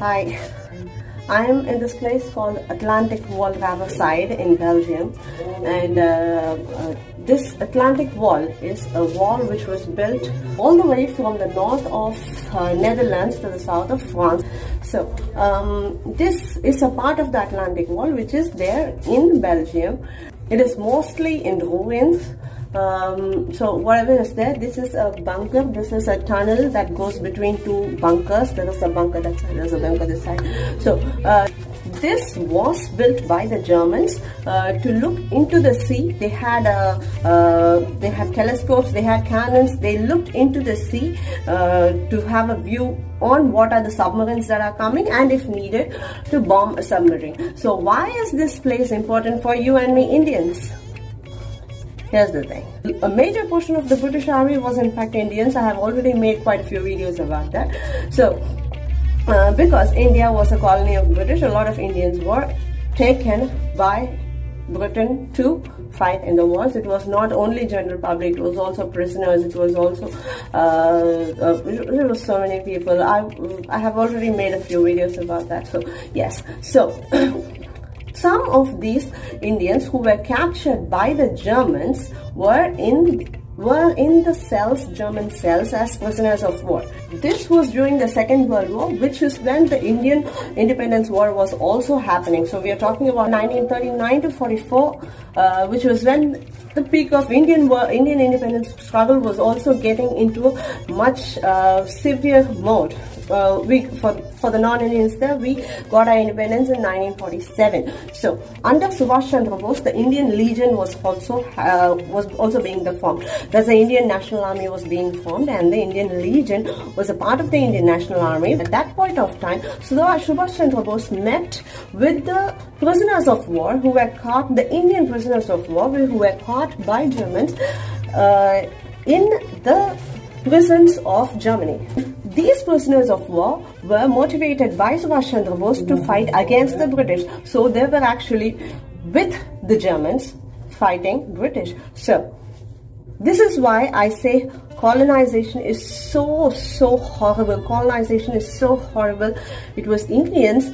Hi, I am in this place called Atlantikwall, Raversyde in Belgium, and this Atlantic Wall is a wall which was built all the way from the north of Netherlands to the south of France. So this is a part of the Atlantic Wall which is there in Belgium. It is mostly in ruins. So whatever is there, this is a bunker, this is a tunnel that goes between two bunkers. There is a bunker that side, there's a bunker this side. So this was built by the Germans to look into the sea. They had telescopes, they had cannons, they looked into the sea to have a view on what are the submarines that are coming, and if needed to bomb a submarine. So why is this place important for you and me Indians? Here's the thing. A major portion of the British Army was in fact Indians. I have already made quite a few videos about that. So, because India was a colony of British, a lot of Indians were taken by Britain to fight in the wars. It was not only general public, it was also prisoners, it was also, there was so many people. I have already made a few videos about that. So, yes. So, some of these Indians who were captured by the Germans were in the cells, German cells, as prisoners of war. This was during the Second World War, which is when the Indian Independence War was also happening. So we are talking about 1939 to 44, which was when the peak of Indian independence struggle was also getting into a much severe mode. For the non-Indians there, we got our independence in 1947. So under Subhas Chandra Bose, the Indian Legion was also being formed. Thus the Indian National Army was being formed, and the Indian Legion was a part of the Indian National Army. At that point of time, Subhas Chandra Bose met with the prisoners of war who were caught, the Indian prisoners of war who were caught by Germans in the prisons of Germany. These prisoners of war were motivated by Subhas Chandra Bose to fight against the British. So they were actually with the Germans fighting British. So this is why I say colonization is so horrible. Colonization is so horrible. It was Indians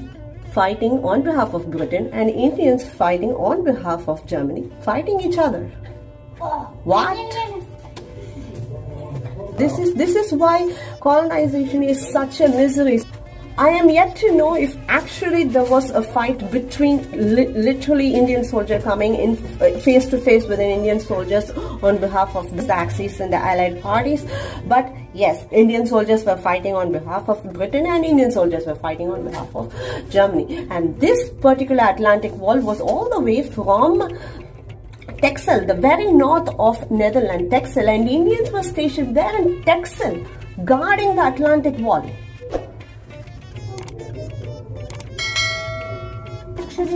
fighting on behalf of Britain and Indians fighting on behalf of Germany, fighting each other. What? This is why colonization is such a misery. I am yet to know if actually there was a fight between literally Indian soldier coming in face to face with an Indian soldiers on behalf of the Axis and the Allied parties. But yes, Indian soldiers were fighting on behalf of Britain and Indian soldiers were fighting on behalf of Germany. And this particular Atlantic Wall was all the way from Texel, the very north of Netherlands, Texel, and Indians were stationed there in Texel, guarding the Atlantic Wall.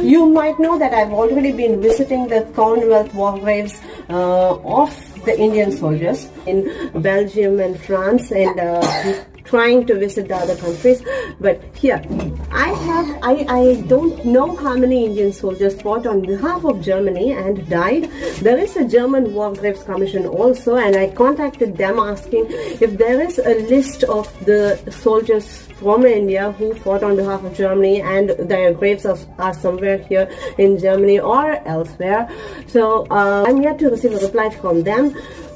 You might know that I've already been visiting the Commonwealth war graves of the Indian soldiers in Belgium and France, and trying to visit the other countries. But here I don't know how many Indian soldiers fought on behalf of Germany and died. There is a German War Graves Commission also, and I contacted them asking if there is a list of the soldiers from India who fought on behalf of Germany and their graves are somewhere here in Germany or elsewhere. So I'm yet to receive a reply from them.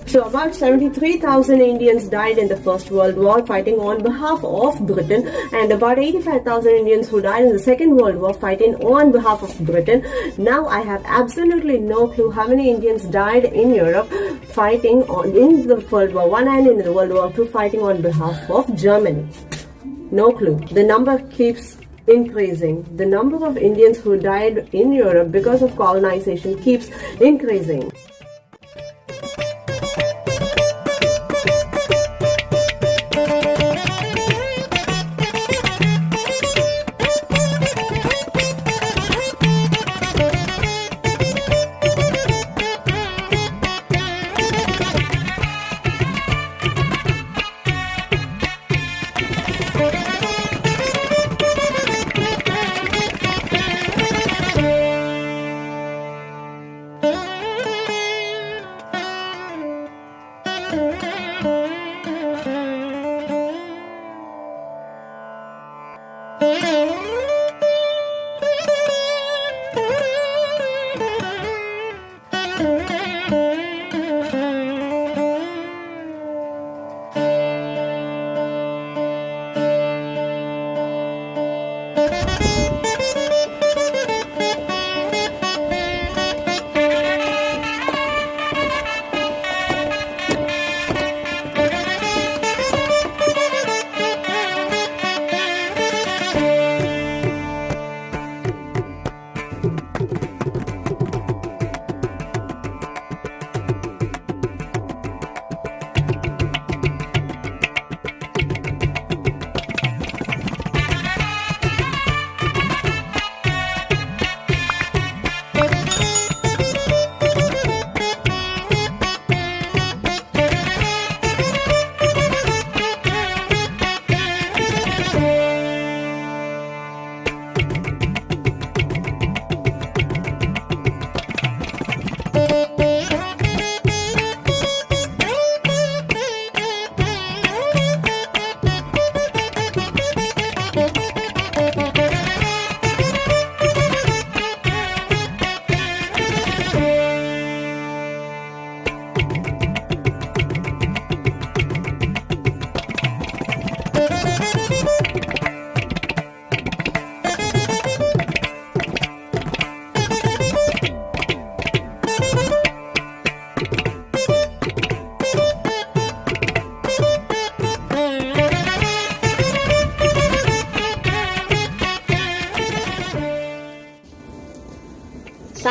So about 73,000 Indians died in the First World War fighting on behalf of Britain, and about 85,000 Indians who died in the Second World War fighting on behalf of Britain. Now I have absolutely no clue how many Indians died in Europe fighting in the World War I and in the World War II fighting on behalf of Germany. No clue. The number keeps increasing. The number of Indians who died in Europe because of colonization keeps increasing.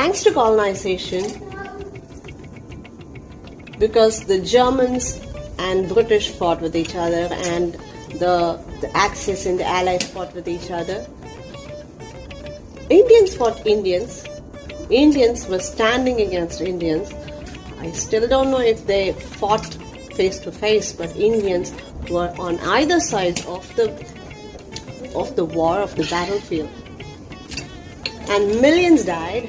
thanks to colonization, because the Germans and British fought with each other, and the Axis and the Allies fought with each other, Indians fought Indians. Indians were standing against Indians. I still don't know if they fought face to face, but Indians were on either side of the war, of the battlefield. And millions died.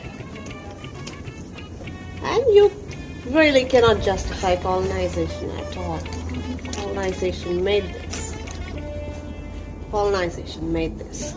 And you really cannot justify colonization at all. Colonization made this. Colonization made this.